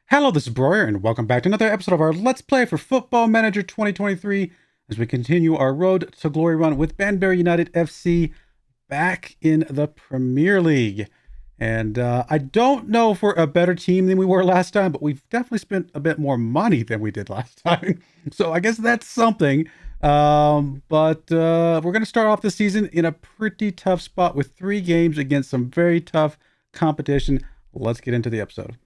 Hello, this is Broyar, and welcome back to another episode of our Let's Play for Football Manager 2023 as we continue our road to glory run with Banbury United FC back in the Premier League. And I don't know if we're a better team than we were last time, but we've definitely spent a bit more money than we did last time. So I guess that's something. But we're going to start off this season in a pretty tough spot with 3 games against some very tough competition. Let's get into the episode.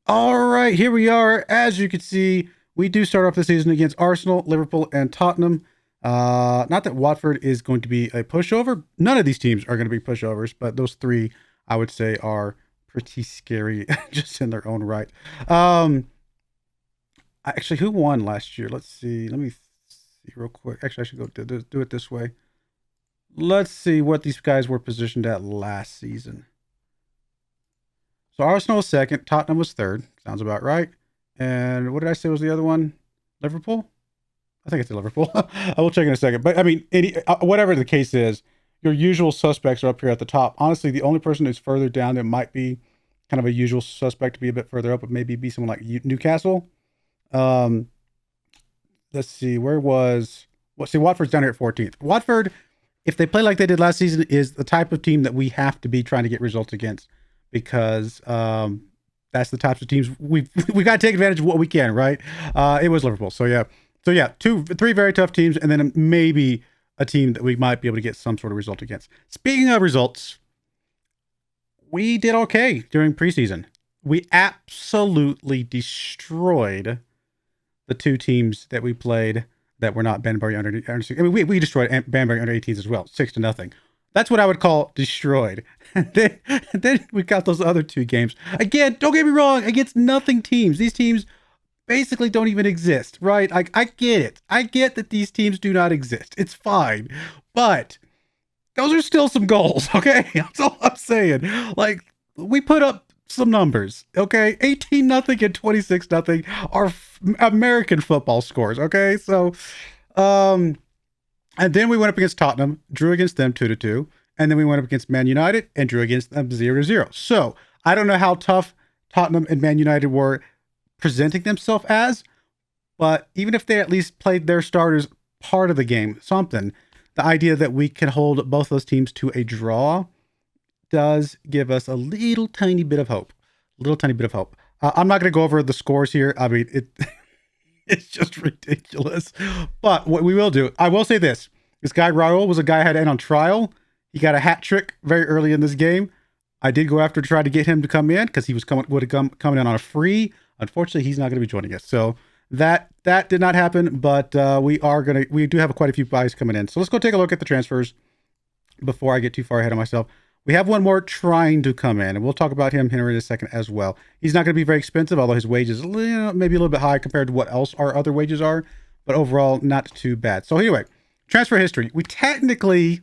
All right, here we are. As you can see, we do start off the season against Arsenal, Liverpool, and Tottenham. Not that Watford is going to be a pushover. None of these teams are going to be pushovers, but those 3, I would say, are pretty scary just in their own right. Actually, who won last year? Let's see. Let me see real quick. Actually, I should go do it this way. Let's see what these guys were positioned at last season. So Arsenal was second, Tottenham was third. Sounds about right. And what did I say was the other one? Liverpool? I think it's Liverpool. I will check in a second. But I mean, whatever the case is, your usual suspects are up here at the top. Honestly, the only person who's further down that might be kind of a usual suspect to be a bit further up would maybe be someone like Newcastle. Let's see, Watford's down here at 14th. Watford, if they play like they did last season, is the type of team that we have to be trying to get results against. Because that's the types of teams we got to take advantage of what we can, right? It was Liverpool, so yeah, 3 very tough teams, and then maybe a team that we might be able to get some sort of result against. Speaking of results, we did okay during preseason. We absolutely destroyed the 2 teams that we played that were not Banbury under. I mean, we destroyed Banbury under 18s as well, 6-0. That's what I would call destroyed. And then we got those other 2 games. Again, don't get me wrong, against nothing teams. These teams basically don't even exist, right? I get it. I get that these teams do not exist. It's fine. But those are still some goals, okay? That's all I'm saying. Like, we put up some numbers, okay? 18-0 and 26-0 are American football scores, okay? So, and then we went up against Tottenham, drew against them 2-2. And then we went up against Man United and drew against them 0-0. So I don't know how tough Tottenham and Man United were presenting themselves as, but even if they at least played their starters part of the game, the idea that we can hold both those teams to a draw does give us a little tiny bit of hope. I'm not going to go over the scores here. I mean, it's just ridiculous. But what we will do, I will say this guy Raul was a guy I had in on trial. He got a hat trick very early in this game. I did go after to try to get him to come in because he would have coming in on a free. Unfortunately, he's not going to be joining us. So that did not happen, but we do have quite a few buys coming in. So let's go take a look at the transfers before I get too far ahead of myself. We have one more trying to come in, and we'll talk about him here in a second as well. He's not going to be very expensive, although his wages maybe a little bit high compared to what else our other wages are, but overall not too bad. So anyway, transfer history. We technically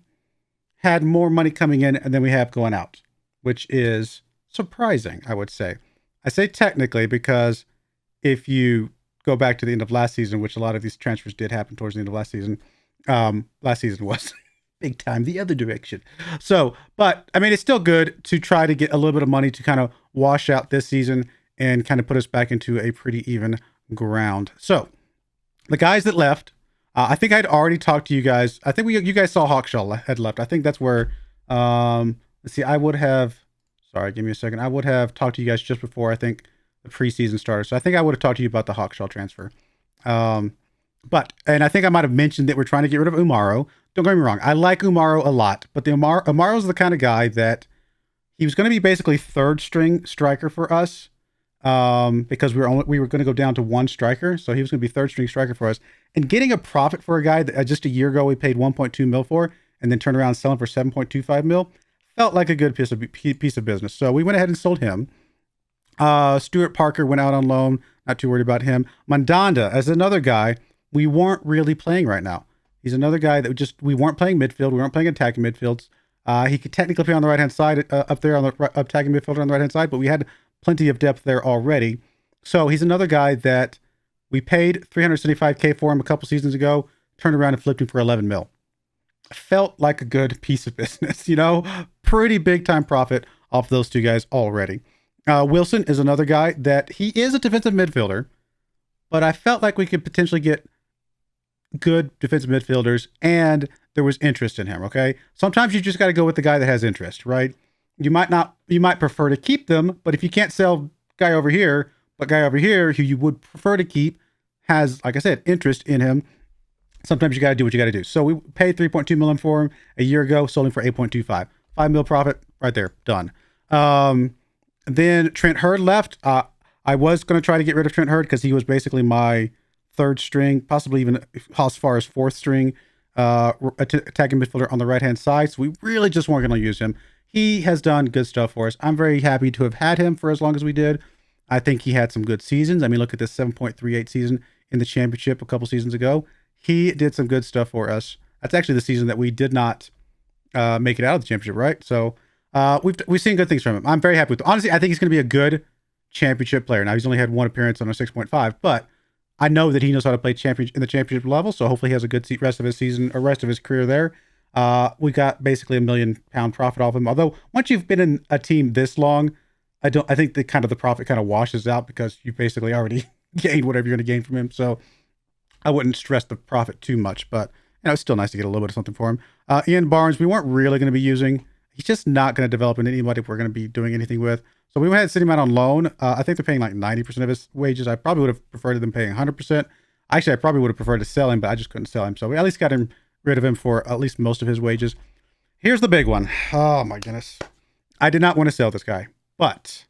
had more money coming in than we have going out, which is surprising, I would say. I say technically because if you go back to the end of last season, which a lot of these transfers did happen towards the end of last season was big time the other direction. So, but I mean, it's still good to try to get a little bit of money to kind of wash out this season and kind of put us back into a pretty even ground. So the guys that left, I think I'd already talked to you guys. I think you guys saw Hawkshaw had left. I think that's where, let's see, sorry, give me a second. I would have talked to you guys just before, I think, the preseason started. So I think I would have talked to you about the Hawkshaw transfer. And I think I might have mentioned that we're trying to get rid of Umaro. Don't get me wrong. I like Umaro a lot, but Umaro's the kind of guy that he was going to be basically 3rd string striker for us. Because we were going to go down to 1 striker. So he was going to be 3rd string striker for us. And getting a profit for a guy that just a year ago we paid 1.2 mil for, and then turned around and sell him for 7.25 mil, felt like a good piece of business. So we went ahead and sold him. Stuart Parker went out on loan. Not too worried about him. Mandanda as another guy we weren't really playing right now. He's another guy that we weren't playing midfield. We weren't playing attacking midfields. He could technically play on the right-hand side, up there on the attacking midfielder on the right-hand side, but we had plenty of depth there already. So he's another guy that We paid 375K for him a couple seasons ago, turned around and flipped him for 11 mil. Felt like a good piece of business, you know, pretty big time profit off those two guys already. Wilson is another guy that he is a defensive midfielder, but I felt like we could potentially get good defensive midfielders and there was interest in him. Okay. Sometimes you just got to go with the guy that has interest, right? You might prefer to keep them, but if you can't sell guy over here, but guy over here who you would prefer to keep has, like I said, interest in him, sometimes you got to do what you got to do. So we paid 3.2 million for him a year ago, sold him for 8.25, 5 mil profit right there. Done. Then Trent Hurd left. I was going to try to get rid of Trent Hurd because he was basically my third string, possibly even as far as fourth string attacking midfielder on the right-hand side. So we really just weren't going to use him. He has done good stuff for us. I'm very happy to have had him for as long as we did. I think he had some good seasons. I mean, look at this 7.38 season in the championship a couple seasons ago. He did some good stuff for us. That's actually the season that we did not make it out of the championship, right? So we've seen good things from him. I'm very happy with him. Honestly, I think he's going to be a good championship player. Now, he's only had one appearance on a 6.5, but I know that he knows how to play in the championship level, so hopefully he has a good rest of his season or rest of his career there. We got basically £1 million profit off him. Although once you've been in a team this long, I think the profit kind of washes out because you basically already gained whatever you're going to gain from him. So I wouldn't stress the profit too much, but it's still nice to get a little bit of something for him. Ian Barnes, we weren't really going to be using. He's just not going to develop into anybody we're going to be doing anything with. So we went ahead and sent him out on loan. I think they're paying like 90% of his wages. I probably would have preferred them paying 100%. Actually, I probably would have preferred to sell him, but I just couldn't sell him. So we at least got rid of him for at least most of his wages. Here's the big one. Oh my goodness. I did not want to sell this guy, but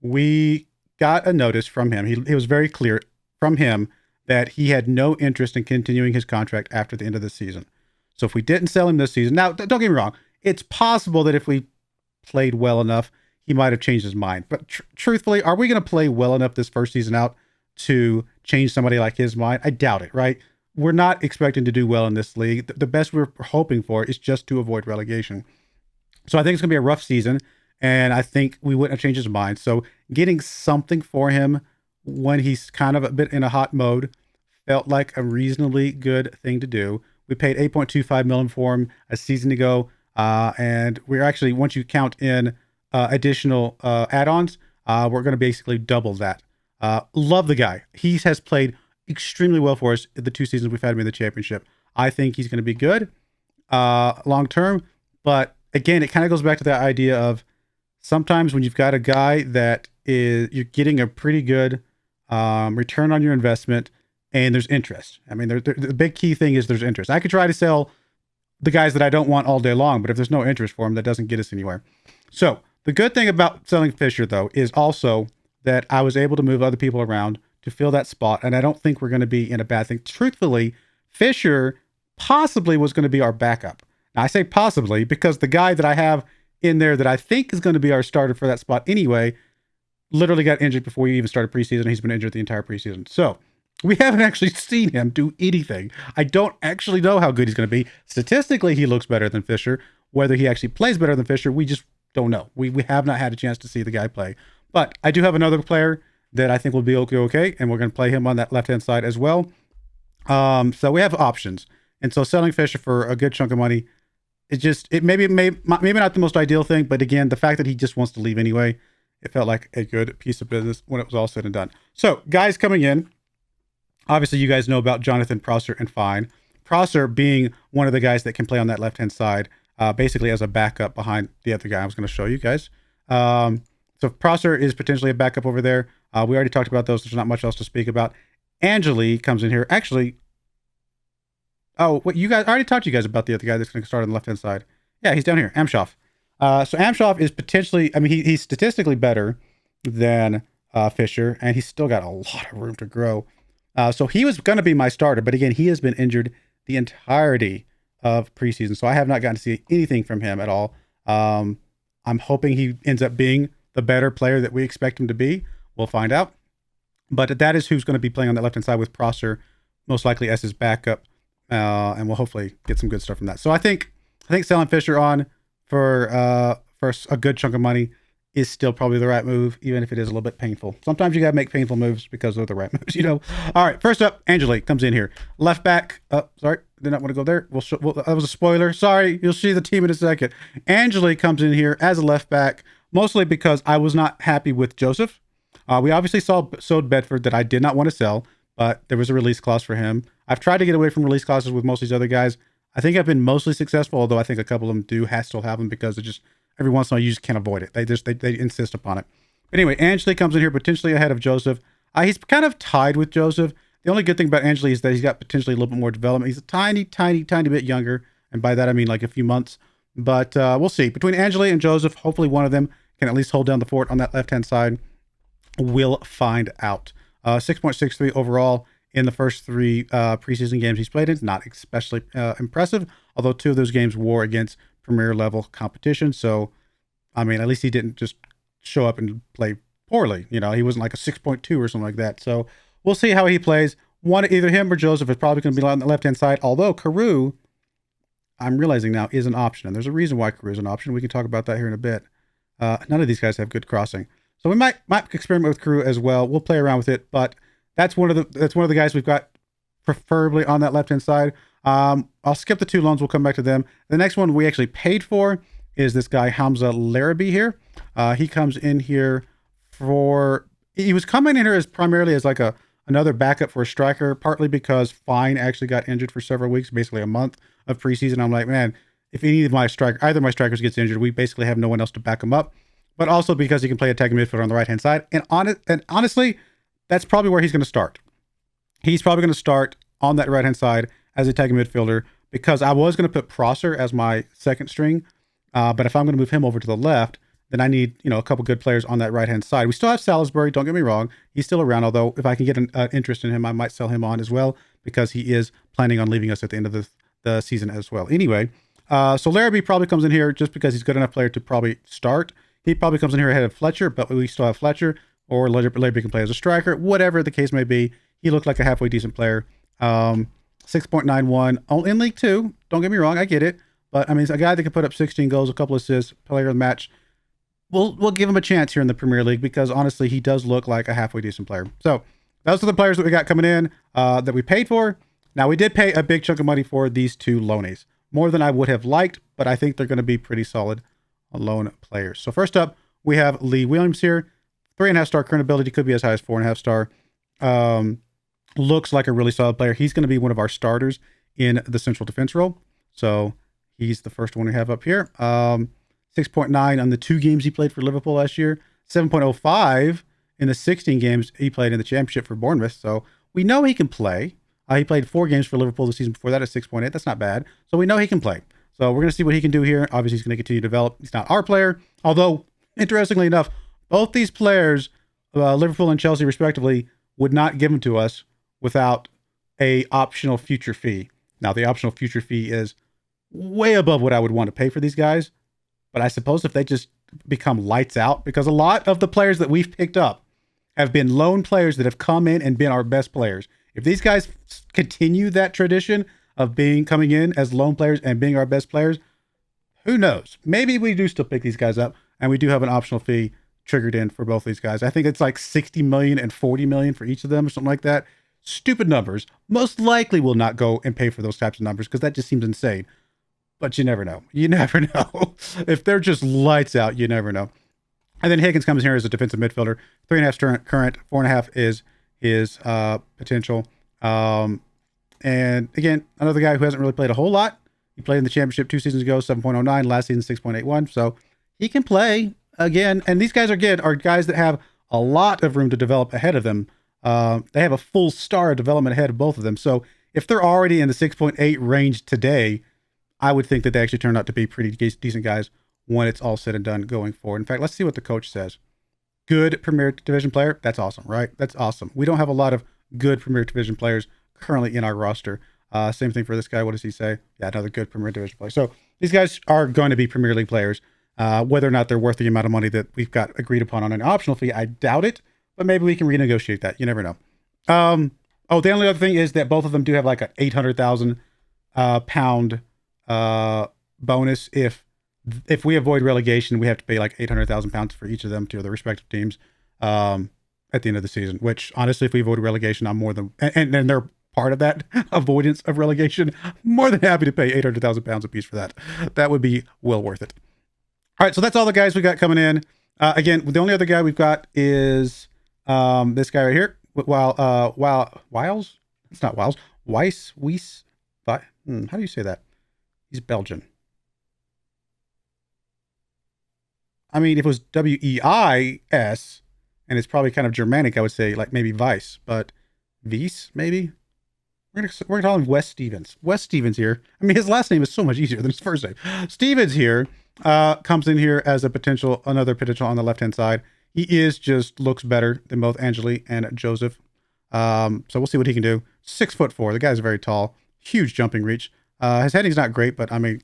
we got a notice from him. He was very clear from him that he had no interest in continuing his contract after the end of the season. So if we didn't sell him this season, now don't get me wrong, it's possible that if we played well enough, he might have changed his mind. But truthfully, are we going to play well enough this first season out to change somebody like his mind? I doubt it, right? We're not expecting to do well in this league. The best we're hoping for is just to avoid relegation. So I think it's going to be a rough season, and I think we wouldn't have changed his mind. So getting something for him when he's kind of a bit in a hot mode felt like a reasonably good thing to do. We paid 8.25 million for him a season ago, and we're actually, once you count in additional add-ons, we're going to basically double that. Love the guy. He has played extremely well for us the 2 seasons we've had him in the championship. I think he's going to be good long term, but again, it kind of goes back to that idea of sometimes when you've got a guy that you're getting a pretty good return on your investment and there's interest. I mean, the big key thing is there's interest. I could try to sell the guys that I don't want all day long, but if there's no interest for them, that doesn't get us anywhere. So the good thing about selling Fisher, though, is also that I was able to move other people around to fill that spot, and I don't think we're going to be in a bad thing. Truthfully, Fisher possibly was going to be our backup. Now, I say possibly because the guy that I have in there that I think is going to be our starter for that spot anyway literally got injured before we even started preseason. He's been injured the entire preseason. So we haven't actually seen him do anything. I don't actually know how good he's going to be. Statistically, he looks better than Fisher. Whether he actually plays better than Fisher, we just don't know. We have not had a chance to see the guy play. But I do have another player that I think will be okay, and we're going to play him on that left-hand side as well. So we have options. And so selling Fisher for a good chunk of money, maybe not the most ideal thing, but again, the fact that he just wants to leave anyway, it felt like a good piece of business when it was all said and done. So guys coming in, obviously you guys know about Jonathan Prosser and Fine. Prosser being one of the guys that can play on that left-hand side, basically as a backup behind the other guy I was going to show you guys. So Prosser is potentially a backup over there. We already talked about those. There's not much else to speak about. Angeli comes in here. Actually, I already talked to you guys about the other guy that's going to start on the left-hand side. Yeah, he's down here, Amshoff. So Amshoff is potentially, he's statistically better than Fisher, and he's still got a lot of room to grow. So he was going to be my starter, but again, he has been injured the entirety of preseason, so I have not gotten to see anything from him at all. I'm hoping he ends up being the better player that we expect him to be. We'll find out. But that is who's going to be playing on that left-hand side with Prosser, most likely as his backup, and we'll hopefully get some good stuff from that. So I think selling Fisher on for a good chunk of money is still probably the right move, even if it is a little bit painful. Sometimes you got to make painful moves because they're the right moves, you know. All right, first up, Angelique comes in here. Left back. Sorry, did not want to go there. Well, that was a spoiler. Sorry, you'll see the team in a second. Angelique comes in here as a left back, mostly because I was not happy with Joseph. We obviously sold Bedford that I did not want to sell, but there was a release clause for him. I've tried to get away from release clauses with most of these other guys. I think I've been mostly successful, although I think a couple of them do still have them because it just every once in a while you just can't avoid it. They insist upon it. But anyway, Angelique comes in here potentially ahead of Joseph. He's kind of tied with Joseph. The only good thing about Angelique is that he's got potentially a little bit more development. He's a tiny bit younger, and by that I mean like a few months. But we'll see. Between Angelique and Joseph, hopefully one of them can at least hold down the fort on that left-hand side. We'll find out. 6.63 overall in the first 3 preseason games he's played in. Not especially impressive, although 2 of those games were against premier level competition. So, I mean, at least he didn't just show up and play poorly. You know, he wasn't like a 6.2 or something like that. So we'll see how he plays. Either him or Joseph is probably going to be on the left-hand side, although Carew, I'm realizing now, is an option. And there's a reason why Carew is an option. We can talk about that here in a bit. None of these guys have good crossing. So we might experiment with Carew as well. We'll play around with it, but that's one of the guys we've got preferably on that left-hand side. I'll skip the 2 loans. We'll come back to them. The next one we actually paid for is this guy, Hamza Larrabee here. He comes in here he was coming in here primarily as like another backup for a striker, partly because Fine actually got injured for several weeks, basically a month of preseason. I'm like, man, if either my strikers gets injured, we basically have no one else to back him up. But also because he can play attacking midfielder on the right-hand side. And honestly, that's probably where he's going to start. He's probably going to start on that right-hand side as a attacking midfielder, because I was going to put Prosser as my second string. But if I'm going to move him over to the left, then I need, a couple good players on that right-hand side. We still have Salisbury, don't get me wrong. He's still around, although if I can get an interest in him, I might sell him on as well, because he is planning on leaving us at the end of the season as well. Anyway, so Larrabee probably comes in here just because he's a good enough player to probably start. He probably comes in here ahead of Fletcher, but we still have Fletcher, or Larrabee can play as a striker, whatever the case may be. He looked like a halfway decent player. 6.91 in League 2. Don't get me wrong, I get it. But, I mean, a guy that can put up 16 goals, a couple assists, player of the match. We'll give him a chance here in the Premier League, because, honestly, he does look like a halfway decent player. So, those are the players that we got coming in that we paid for. Now, we did pay a big chunk of money for these 2 loanees. More than I would have liked, but I think they're going to be pretty solid loan players. So first up, we have Lee Williams here. 3.5 star current ability, could be as high as 4.5 star. Looks like a really solid player. He's going to be one of our starters in the central defense role. So he's the first one we have up here. 6.9 on the 2 games he played for Liverpool last year. 7.05 in the 16 games he played in the championship for Bournemouth. So we know he can play. He played 4 games for Liverpool the season before that at 6.8. That's not bad. So we know he can play. So we're going to see what he can do here. Obviously, he's going to continue to develop. He's not our player. Although, interestingly enough, both these players, Liverpool and Chelsea respectively, would not give them to us without a optional future fee. Now, the optional future fee is way above what I would want to pay for these guys. But I suppose if they just become lights out, because a lot of the players that we've picked up have been loan players that have come in and been our best players. If these guys continue that tradition of coming in as loan players and being our best players, who knows? Maybe we do still pick these guys up, and we do have an optional fee triggered in for both these guys. I think it's like 60 million and 40 million for each of them or something like that. Stupid numbers. Most likely will not go and pay for those types of numbers, because that just seems insane. But you never know. You never know. If they're just lights out, you never know. And then Higgins comes here as a defensive midfielder. 3.5 current, 4.5 is his potential. And again, another guy who hasn't really played a whole lot. He played in the championship 2 seasons ago, 7.09. Last season, 6.81. So he can play again. And these guys are guys that have a lot of room to develop ahead of them. They have a full star of development ahead of both of them. So if they're already in the 6.8 range today, I would think that they actually turn out to be pretty decent guys when it's all said and done going forward. In fact, let's see what the coach says. Good Premier Division player. That's awesome, right? That's awesome. We don't have a lot of good Premier Division players currently in our roster. Same thing for this guy. What does he say? Yeah, another good Premier Division player. So these guys are going to be Premier League players. Whether or not they're worth the amount of money that we've got agreed upon on an optional fee, I doubt it. But maybe we can renegotiate that. You never know. The only other thing is that both of them do have like an £800,000 bonus if if we avoid relegation, we have to pay like 800,000 pounds for each of them to their respective teams at the end of the season. Which honestly, if we avoid relegation, I'm more than and they're part of that avoidance of relegation. More than happy to pay 800,000 pounds a piece for that. That would be well worth it. All right, so that's all the guys we got coming in. Again, the only other guy we've got is this guy right here. Wiles? It's not Wiles. Weiss. How do you say that? He's Belgian. I mean, if it was Weis, and it's probably kind of Germanic, I would say like maybe Weiss, but Weiss maybe. We're gonna call him Wes Stevens. Wes Stevens here. I mean, his last name is so much easier than his first name. Stevens here comes in here as another potential on the left hand side. He looks better than both Angeli and Joseph. So we'll see what he can do. 6'4". The guy's very tall, huge jumping reach. His heading's not great, but I mean,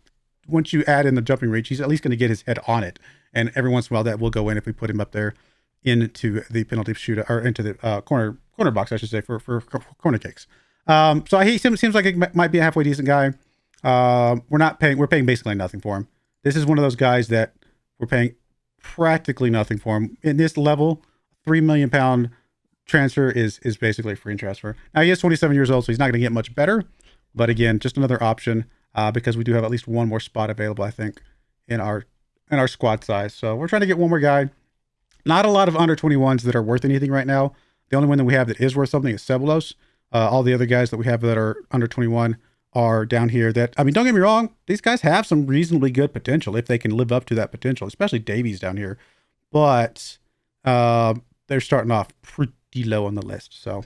once you add in the jumping reach, he's at least going to get his head on it. And every once in a while, that will go in if we put him up there into the penalty shootout or into the corner box, I should say, for corner kicks. So he seems like he might be a halfway decent guy. We're paying basically nothing for him. This is one of those guys that we're paying practically nothing for him. In this level, £3 million transfer is basically a free transfer. Now he is 27 years old, so he's not going to get much better. But again, just another option because we do have at least one more spot available, I think, in our squad size. So we're trying to get one more guy. Not a lot of under 21s that are worth anything right now. The only one that we have that is worth something is Ceballos. All the other guys that we have that are under 21 are down here. That, I mean, don't get me wrong, these guys have some reasonably good potential if they can live up to that potential, especially Davies down here. But they're starting off pretty low on the list. So,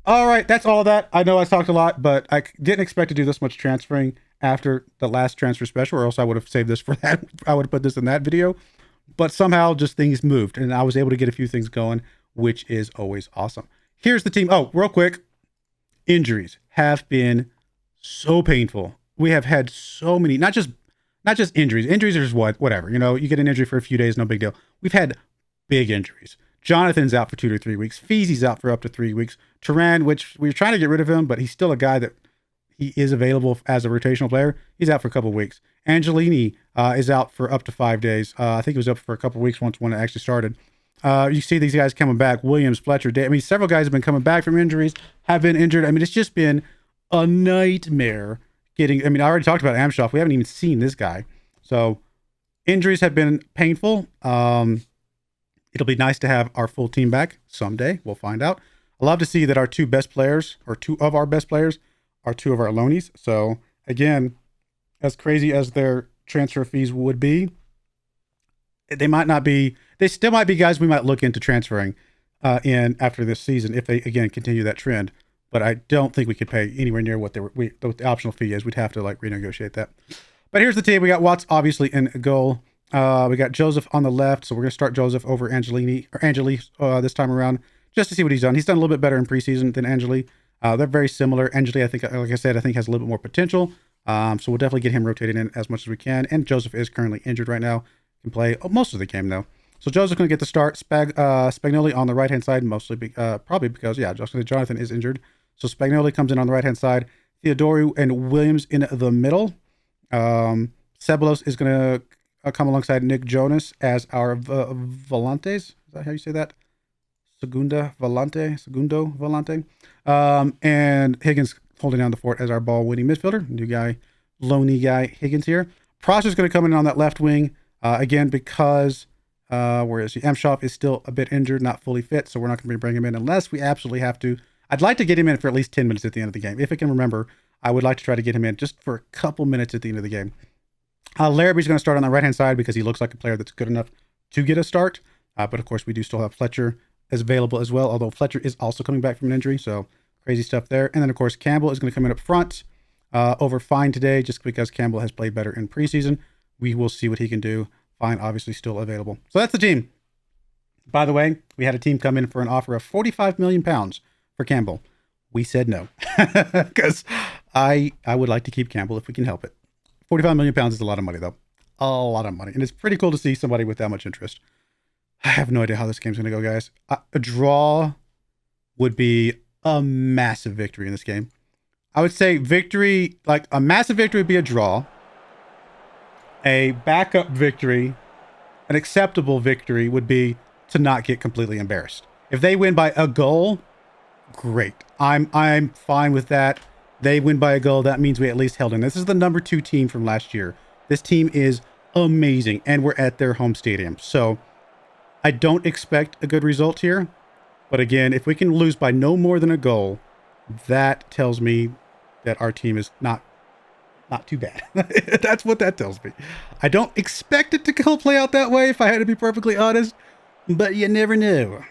all right, that's all of that. I know I talked a lot, but I didn't expect to do this much transferring after the last transfer special, or else I would have saved this for that. I would have put this in that video. But somehow just things moved, and I was able to get a few things going, which is always awesome. Here's the team. Oh, real quick. Injuries have been so painful. We have had so many, not just injuries. Injuries are just whatever. You know, you get an injury for a few days, no big deal. We've had big injuries. Jonathan's out for 2 to 3 weeks. Feezy's out for up to 3 weeks. Turan, which we were trying to get rid of him, but he's still a guy that he is available as a rotational player. He's out for a couple of weeks. Angelini is out for up to 5 days. I think he was up for a couple of weeks when it actually started. You see these guys coming back. Williams, Fletcher, I mean, several guys have been coming back from injuries, have been injured. I mean, it's just been a nightmare I already talked about Amshoff. We haven't even seen this guy. So injuries have been painful. It'll be nice to have our full team back someday. We'll find out. I love to see that our two of our best players are two of our loanies. So again, as crazy as their transfer fees would be, they still might be guys we might look into transferring in after this season if they, again, continue that trend. But I don't think we could pay anywhere near what the optional fee is. We'd have to renegotiate that. But here's the team. We got Watts obviously in goal. We got Joseph on the left, so we're going to start Joseph over Angeli this time around just to see what he's done. He's done a little bit better in preseason than Angeli. They're very similar. Angeli, I think, like I said, has a little bit more potential. So we'll definitely get him rotated in as much as we can. And Joseph is currently injured right now. Can play most of the game though. So Joseph's going to get the start. Spagnoli on the right-hand side, probably because, Jonathan is injured. So Spagnoli comes in on the right-hand side. Theodori and Williams in the middle. Ceballos is going to come alongside Nick Jonas as our volantes. Is that how you say that? Segundo volante. And Higgins holding down the fort as our ball-winning midfielder. New guy, loany guy, Higgins here. Prosser's going to come in on that left wing. Again, because where is he? Amshoff is still a bit injured, not fully fit, so we're not going to bring him in unless we absolutely have to. I'd like to get him in for at least 10 minutes at the end of the game. If I can remember, I would like to try to get him in just for a couple minutes at the end of the game. Larrabee's going to start on the right-hand side because he looks like a player that's good enough to get a start. But, of course, we do still have Fletcher as available as well, although Fletcher is also coming back from an injury, so crazy stuff there. And then, of course, Campbell is going to come in up front over Fine today just because Campbell has played better in preseason. We will see what he can do. Fine, obviously still available. So that's the team. By the way, we had a team come in for an offer of £45 million for Campbell. We said no because I would like to keep Campbell if we can help it. £45 million is a lot of money, though. A lot of money. And it's pretty cool to see somebody with that much interest. I have no idea how this game's going to go, guys. A draw would be a massive victory in this game. I would say victory, like a massive victory would be a draw. A backup victory, an acceptable victory, would be to not get completely embarrassed. If they win by a goal, great. I'm fine with that. They win by a goal. That means we at least held in. This is the number 2 team from last year. This team is amazing, and we're at their home stadium. So I don't expect a good result here. But again, if we can lose by no more than a goal, that tells me that our team is not too bad. That's what that tells me. I don't expect it to go play out that way, if I had to be perfectly honest, but you never know.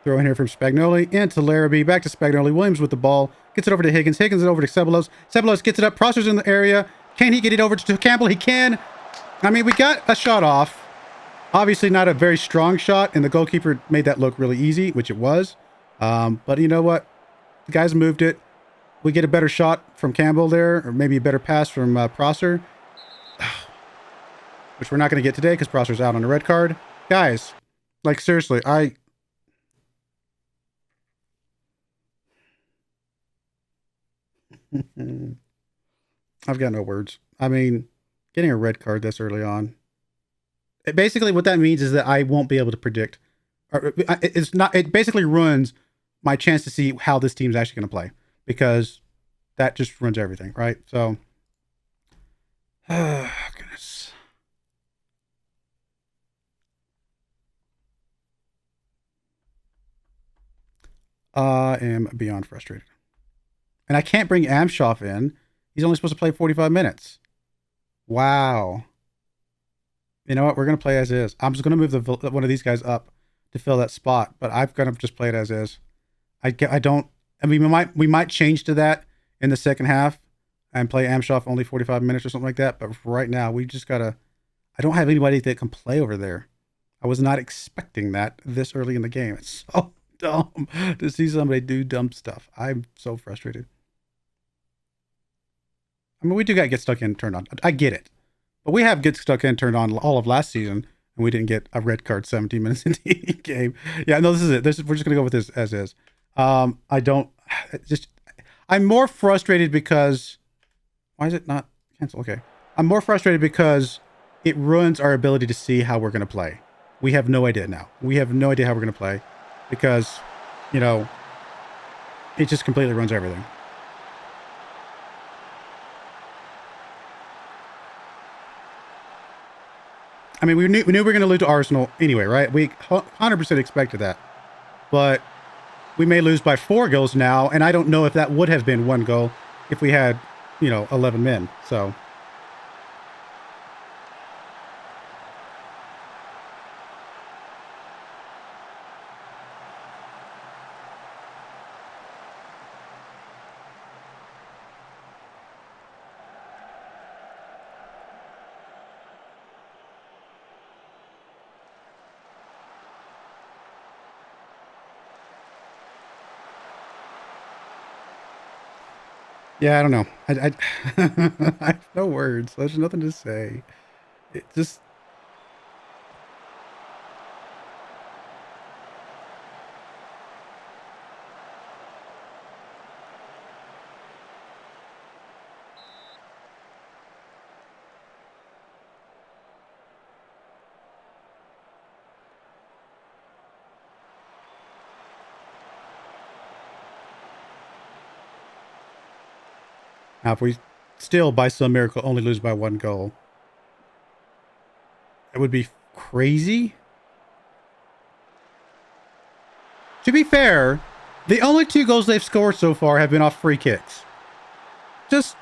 Throw in here from Spagnoli into Larrabee. Back to Spagnoli. Williams with the ball. Gets it over to Higgins. Higgins it over to Ceballos. Ceballos gets it up. Prosser's in the area. Can he get it over to Campbell? He can. I mean, we got a shot off. Obviously not a very strong shot, and the goalkeeper made that look really easy, which it was. But you know what? The guys moved it. We get a better shot from Campbell there, or maybe a better pass from Prosser, which we're not going to get today because Prosser's out on a red card. Guys, like seriously, I've got no words. I mean, getting a red card this early on. Basically, what that means is that I won't be able to predict. Or it's not. It basically ruins my chance to see how this team's actually going to play, because that just ruins everything, right? So, goodness. I am beyond frustrated. And I can't bring Amshoff in. He's only supposed to play 45 minutes. Wow. You know what? We're going to play as is. I'm just going to move one of these guys up to fill that spot, but I've got to just play it as is. I don't. I mean, we might change to that in the second half and play Amshoff only 45 minutes or something like that. But right now, we just got to. I don't have anybody that can play over there. I was not expecting that this early in the game. It's so dumb to see somebody do dumb stuff. I'm so frustrated. I mean, we do got to get stuck in turned on. I get it. But we have get stuck in turned on all of last season, and we didn't get a red card 17 minutes into the game. Yeah, no, this is it. We're just going to go with this as is. I don't just. I'm more frustrated because. Why is it not cancel? Okay. I'm more frustrated because it ruins our ability to see how we're going to play. We have no idea now. We have no idea how we're going to play because, it just completely ruins everything. I mean, we knew we were going to lose to Arsenal anyway, right? We 100% expected that. But we may lose by 4 goals now, and I don't know if that would have been 1 goal if we had, 11 men. So. Yeah, I don't know. I have no words. There's nothing to say. It just. Now, if we still, by some miracle, only lose by 1 goal, it would be crazy. To be fair, the only 2 goals they've scored so far have been off free kicks. Just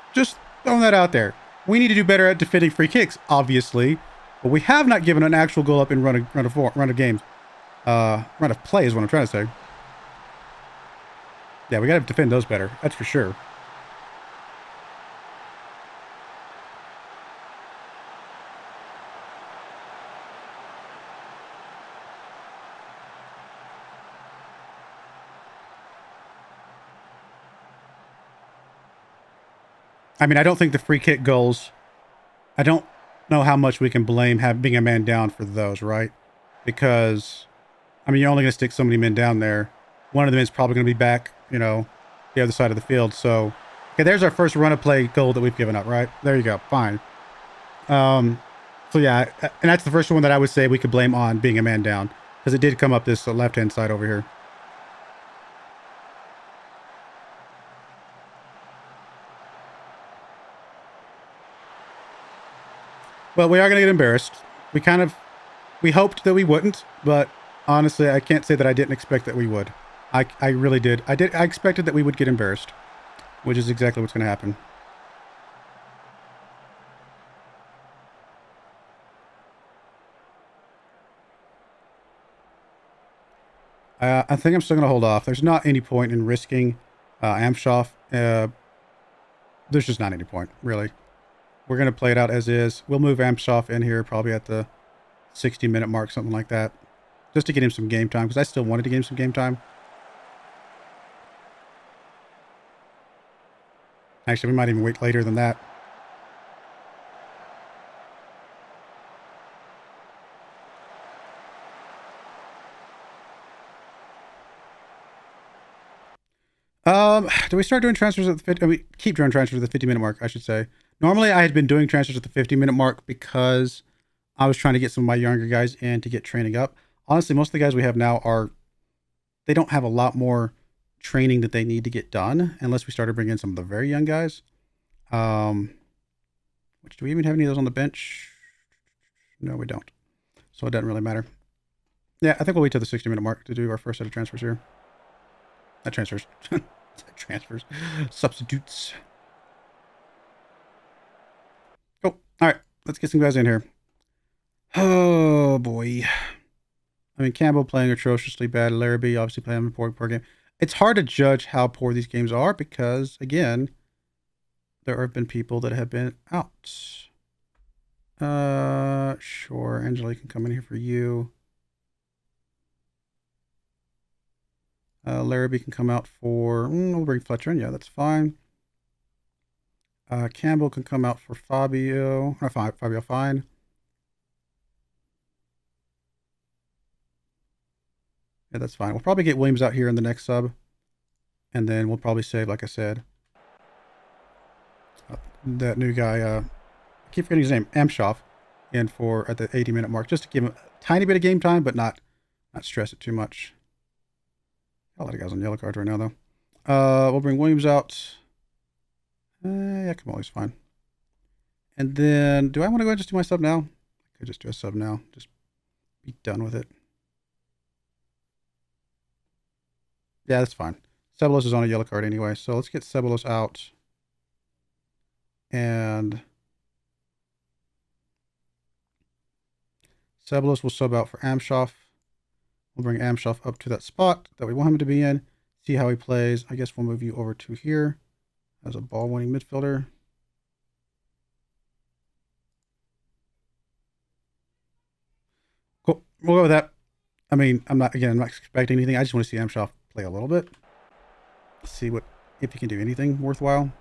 throwing that out there. We need to do better at defending free kicks, obviously, but we have not given an actual goal up in run of games. Run of play is what I'm trying to say. Yeah, we got to defend those better. That's for sure. I mean, I don't think the free kick goals. I don't know how much we can blame being a man down for those, right? Because, I mean, you're only going to stick so many men down there. One of them is probably going to be back, you know, the other side of the field. So, okay, there's our first run of play goal that we've given up, right? There you go. Fine. So yeah, and that's the first one that I would say we could blame on being a man down, because it did come up this left-hand side over here. Well, we are going to get embarrassed. We hoped that we wouldn't, but honestly, I can't say that I didn't expect that we would. I really did. I expected that we would get embarrassed, which is exactly what's going to happen. I think I'm still going to hold off. There's not any point in risking Amshoff. There's just not any point, really. We're going to play it out as is. We'll move Amshoff in here probably at the 60-minute mark, something like that, just to get him some game time, because I still wanted to get him some game time. Actually, we might even wait later than that. Do we start doing transfers at the 50? We keep doing transfers at the 50-minute mark, I should say. Normally, I had been doing transfers at the 50-minute mark because I was trying to get some of my younger guys in to get training up. Honestly, most of the guys we have now they don't have a lot more training that they need to get done unless we started bringing in some of the very young guys. Which, do we even have any of those on the bench? No, we don't. So it doesn't really matter. Yeah, I think we'll wait till the 60-minute mark to do our first set of transfers here. Not transfers. Transfers. Substitutes. Oh, all right. Let's get some guys in here. Oh, boy. I mean, Campbell playing atrociously bad. Larrabee obviously playing a poor game. It's hard to judge how poor these games are because, again, there have been people that have been out. Sure. Angela can come in here for you. Larrabee can come out for... we'll bring Fletcher in. Yeah, that's fine. Campbell can come out for Fabio. Fabio, fine. Yeah, that's fine. We'll probably get Williams out here in the next sub. And then we'll probably save, like I said, that new guy. I keep forgetting his name. Amshoff in for at the 80-minute mark. Just to give him a tiny bit of game time, but not stress it too much. A lot of guys on yellow cards right now, though. We'll bring Williams out. Yeah, Kamali's fine. And then, do I want to go ahead and just do my sub now? I could just do a sub now. Just be done with it. Yeah, that's fine. Ceballos is on a yellow card anyway, so let's get Ceballos out. And Ceballos will sub out for Amshoff. We'll bring Amshoff up to that spot that we want him to be in. See how he plays. I guess we'll move you over to here as a ball-winning midfielder. Cool. We'll go with that. I mean, I'm not expecting anything. I just want to see Amshoff play a little bit. See if he can do anything worthwhile.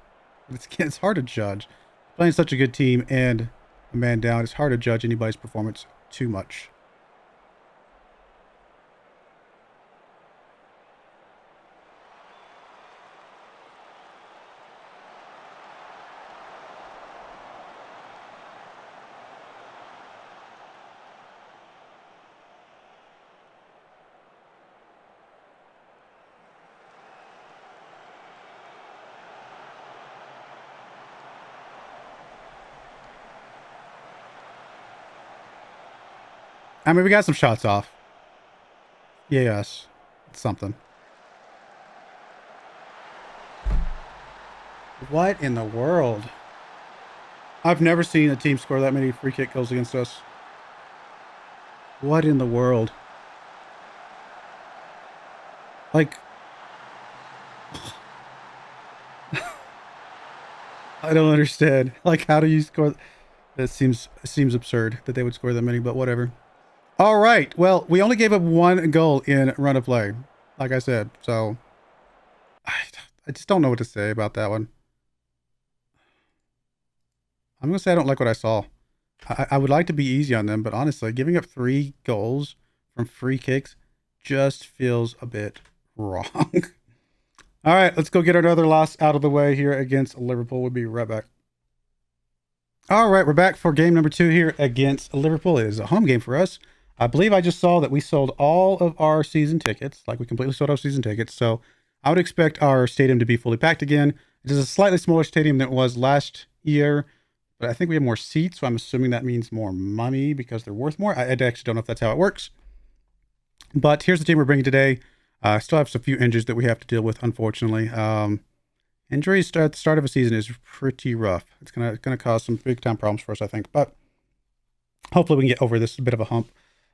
It's hard to judge. Playing such a good team and a man down, it's hard to judge anybody's performance too much. I mean, we got some shots off. Yes. It's something. What in the world? I've never seen a team score that many free kick goals against us. What in the world? Like... I don't understand. Like, how do you score... It seems absurd that they would score that many, but whatever. All right. Well, we only gave up one goal in run of play, like I said. So I just don't know what to say about that one. I'm going to say I don't like what I saw. I would like to be easy on them, but honestly, giving up 3 goals from free kicks just feels a bit wrong. All right, let's go get another loss out of the way here against Liverpool. We'll be right back. All right, we're back for game number 2 here against Liverpool. It is a home game for us. I believe I just saw that we sold all of our season tickets. Like, we completely sold our season tickets. So I would expect our stadium to be fully packed again. It is a slightly smaller stadium than it was last year, but I think we have more seats, so I'm assuming that means more money because they're worth more. I actually don't know if that's how it works. But here's the team we're bringing today. I still have a few injuries that we have to deal with, unfortunately. Injuries at the start of a season is pretty rough. It's gonna cause some big time problems for us, I think. But hopefully we can get over this bit of a hump.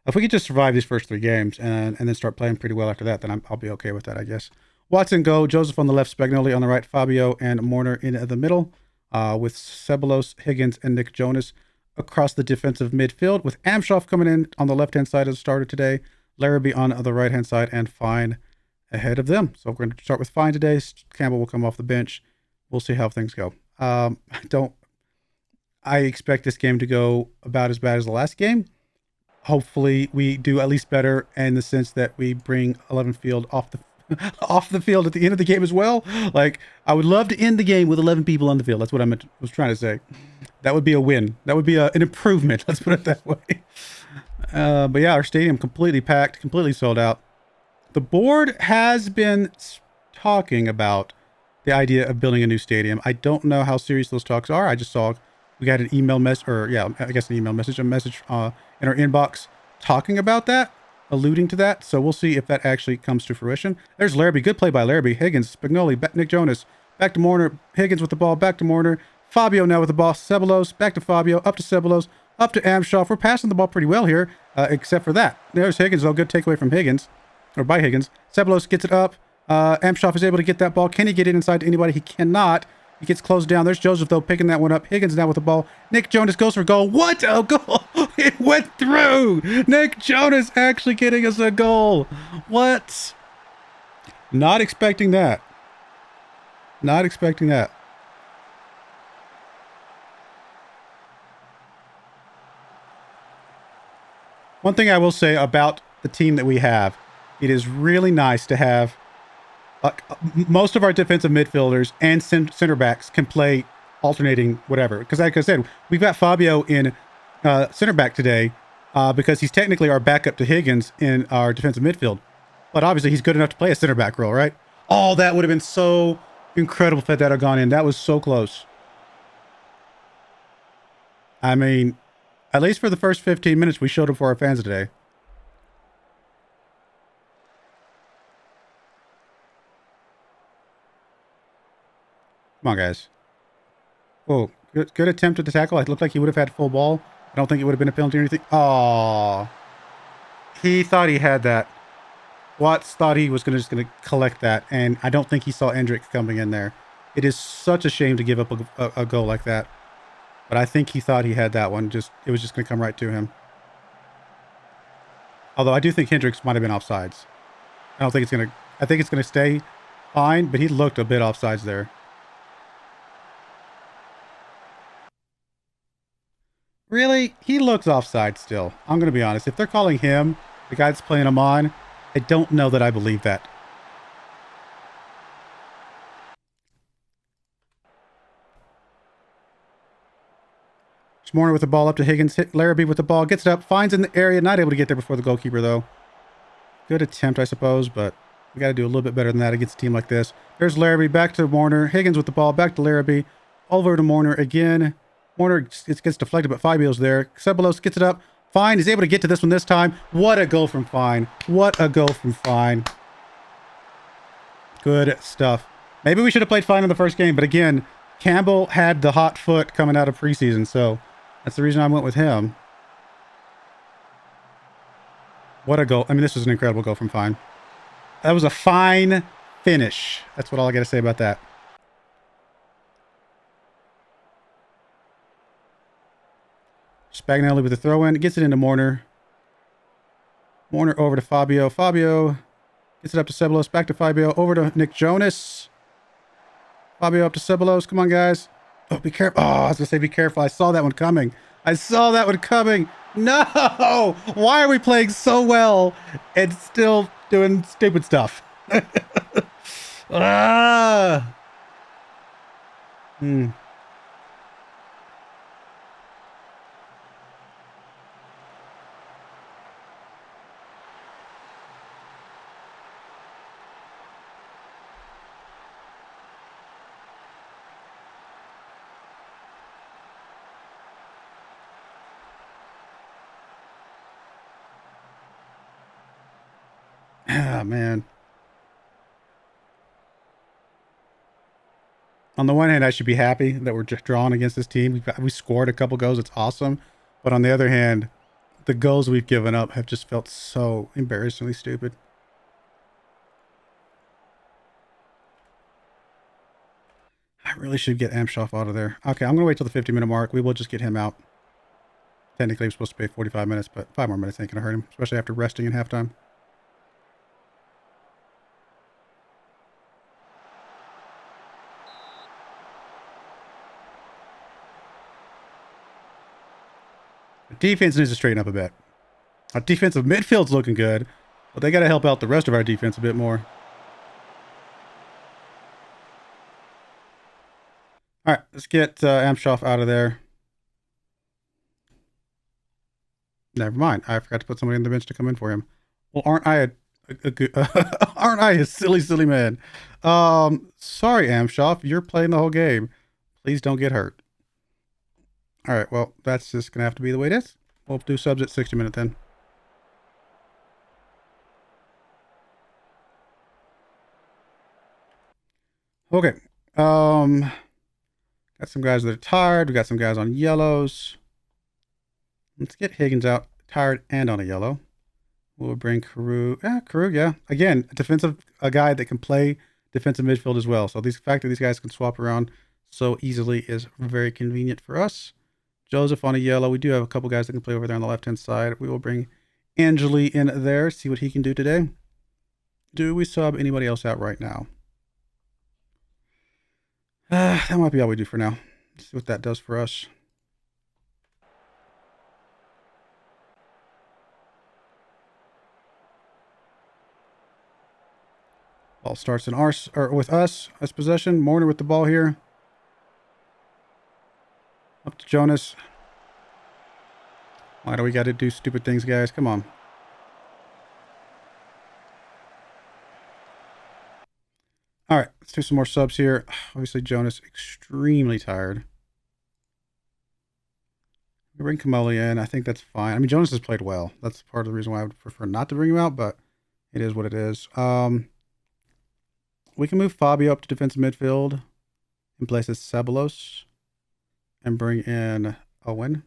If we could just survive these first 3 games and then start playing pretty well after that, then I'll be okay with that, I guess. Watson go, Joseph on the left, Spagnoli on the right, Fabio and Morner in the middle, with Ceballos, Higgins, and Nick Jonas across the defensive midfield, with Amshoff coming in on the left-hand side as a starter today, Larrabee on the right-hand side, and Fine ahead of them. So we're going to start with Fine today. Campbell will come off the bench. We'll see how things go. I expect this game to go about as bad as the last game. Hopefully we do at least better in the sense that we bring 11 field off the off the field at the end of the game as well. Like, I would love to end the game with 11 people on the field. That's what was trying to say. That would be a win. That would be an improvement. Let's put it that way. But yeah, our stadium completely packed, completely sold out. The board has been talking about the idea of building a new stadium. I don't know how serious those talks are. I just saw we got an email message, or yeah, I guess an email message, a message in our inbox talking about that, alluding to that. So we'll see if that actually comes to fruition. There's Larrabee. Good play by Larrabee. Higgins, Spagnoli, Nick Jonas. Back to Morner. Higgins with the ball. Back to Morner. Fabio now with the ball. Ceballos. Back to Fabio. Up to Ceballos. Up to Amshoff. We're passing the ball pretty well here, except for that. There's Higgins, though. Good takeaway from Higgins, or by Higgins. Ceballos gets it up. Amshoff is able to get that ball. Can he get it inside to anybody? He cannot. He gets closed down. There's Joseph, though, picking that one up. Higgins now with the ball. Nick Jonas goes for goal. What a goal! It went through! Nick Jonas actually getting us a goal. What? Not expecting that. Not expecting that. One thing I will say about the team that we have, it is really nice to have most of our defensive midfielders and center backs can play alternating whatever. Because like I said, we've got Fabio in center back today because he's technically our backup to Higgins in our defensive midfield. But obviously he's good enough to play a center back role, right? Oh, that would have been so incredible if that had gone in. That was so close. I mean, at least for the first 15 minutes, we showed it for our fans today. Come on, guys. Oh, good attempt at the tackle. It looked like he would have had full ball. I don't think it would have been a penalty or anything. Oh, he thought he had that. Watts thought he was just going to collect that, and I don't think he saw Endrick coming in there. It is such a shame to give up a goal like that. But I think he thought he had that one. It was just going to come right to him. Although I do think Hendricks might have been offsides. I think it's going to stay fine, but he looked a bit offsides there. Really? He looks offside still. I'm going to be honest. If they're calling him the guy that's playing him on, I don't know that I believe that. Morner with the ball up to Higgins. Larrabee with the ball. Gets it up. Finds in the area. Not able to get there before the goalkeeper, though. Good attempt, I suppose, but we got to do a little bit better than that against a team like this. There's Larrabee. Back to Morner. Higgins with the ball. Back to Larrabee. Over to Morner again. Morner gets deflected, but Fabio's there. Ceballos gets it up. Fine is able to get to this one this time. What a goal from Fine. What a goal from Fine. Good stuff. Maybe we should have played Fine in the first game, but again, Campbell had the hot foot coming out of preseason, so that's the reason I went with him. What a goal. I mean, this was an incredible goal from Fine. That was a fine finish. That's all I got to say about that. Spagnoli with the throw-in. Gets it into Morner. Morner over to Fabio. Fabio gets it up to Ceballos. Back to Fabio. Over to Nick Jonas. Fabio up to Ceballos. Come on, guys. Oh, be careful. Oh, I was going to say be careful. I saw that one coming. I saw that one coming. No! Why are we playing so well and still doing stupid stuff? Ah! Hmm. Ah, man. On the one hand, I should be happy that we're just drawn against this team. We scored a couple goals. It's awesome. But on the other hand, the goals we've given up have just felt so embarrassingly stupid. I really should get Amshoff out of there. Okay, I'm going to wait till the 50-minute mark. We will just get him out. Technically, we're supposed to pay 45 minutes, but 5 more minutes ain't going to hurt him, especially after resting in halftime. The defense needs to straighten up a bit. Our defensive midfield's looking good, but they got to help out the rest of our defense a bit more. All right, let's get Amshoff out of there. Never mind. I forgot to put somebody on the bench to come in for him. Well, aren't I a good, aren't I a silly man? Sorry, Amshoff, you're playing the whole game. Please don't get hurt. All right, well, that's just gonna have to be the way it is. We'll do subs at 60 minutes then. Okay. Got some guys that are tired. We got some guys on yellows. Let's get Higgins out, tired and on a yellow. We'll bring Carew. Yeah, Carew, yeah. Again, a guy that can play defensive midfield as well. So the fact that these guys can swap around so easily is very convenient for us. Joseph on a yellow. We do have a couple guys that can play over there on the left-hand side. We will bring Angeli in there, see what he can do today. Do we sub anybody else out right now? That might be all we do for now. Let's see what that does for us. Ball starts in with us as possession. Morner with the ball here. Up to Jonas. Why do we got to do stupid things, guys? Come on. All right, let's do some more subs here. Obviously, Jonas extremely tired. We bring Kamoli in. I think that's fine. I mean, Jonas has played well. That's part of the reason why I would prefer not to bring him out, but it is what it is. We can move Fabio up to defensive midfield in place of Ceballos and bring in Owen.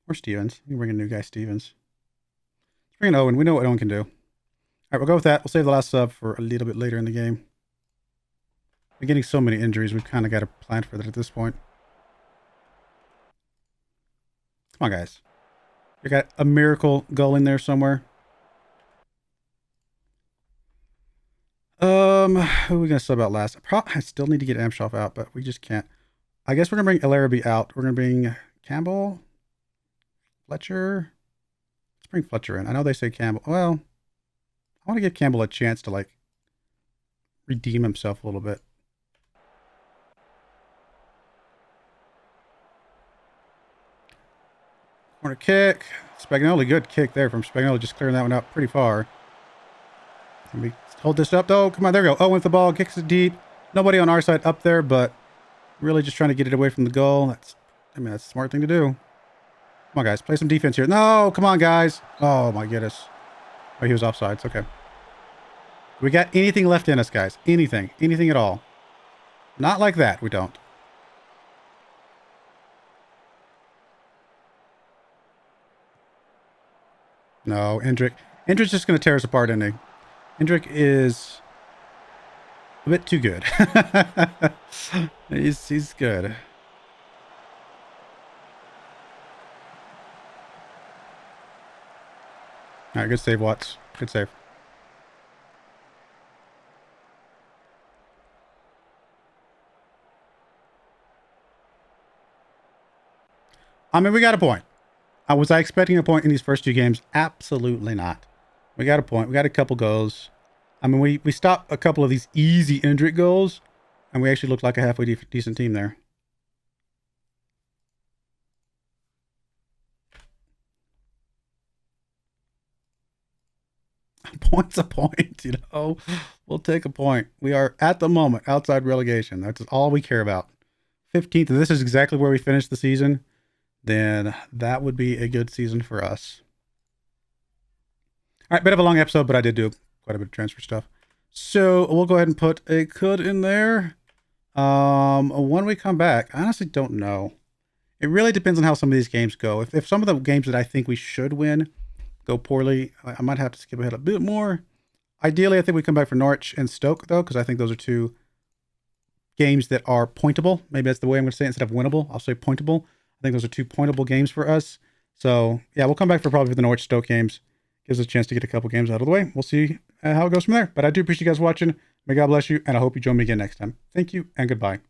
Or Stevens. We can bring a new guy, Stevens. Let's bring in Owen. We know what Owen can do. All right, we'll go with that. We'll save the last sub for a little bit later in the game. We're getting so many injuries. We've kind of got to plan for that at this point. Come on, guys. We got a miracle goal in there somewhere. Who are we going to sub out last? I still need to get Amshoff out, but we just can't. I guess we're going to bring Elaraby out. We're going to bring Campbell. Fletcher. Let's bring Fletcher in. I know they say Campbell. Well, I want to give Campbell a chance to, like, redeem himself a little bit. Corner kick. Spagnoli, good kick there from Spagnoli. Just clearing that one out pretty far. Can we hold this up, though? Come on, there we go. Owen with the ball. Kicks it deep. Nobody on our side up there, but really just trying to get it away from the goal. That's a smart thing to do. Come on, guys. Play some defense here. No, come on, guys. Oh, my goodness. Oh, he was offsides. Okay. We got anything left in us, guys? Anything. Anything at all. Not like that. We don't. No, Endrick. Endrick's just going to tear us apart, isn't he? Endrick is a bit too good. he's good. All right, good save, Watts. Good save. I mean, we got a point. Was I expecting a point in these first 2 games? Absolutely not. We got a point. We got a couple goals. I mean, we stopped a couple of these easy Endrick goals, and we actually looked like a halfway decent team there. A point's a point, you know. We'll take a point. We are, at the moment, outside relegation. That's all we care about. 15th, and this is exactly where we finished the season. Then that would be a good season for us. All right, bit of a long episode, but I did do quite a bit of transfer stuff. So we'll go ahead and put a could in there. When we come back, I honestly don't know. It really depends on how some of these games go. If some of the games that I think we should win go poorly, I might have to skip ahead a bit more. Ideally, I think we come back for Norwich and Stoke, though, because I think those are 2 games that are pointable. Maybe that's the way I'm going to say it instead of winnable. I'll say pointable. I think those are 2 pointable games for us. So, yeah, we'll come back for probably the Norwich Stoke games. Gives us a chance to get a couple games out of the way. We'll see how it goes from there. But I do appreciate you guys watching. May God bless you, and I hope you join me again next time. Thank you, and goodbye.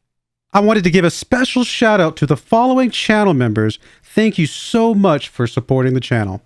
I wanted to give a special shout out to the following channel members. Thank you so much for supporting the channel.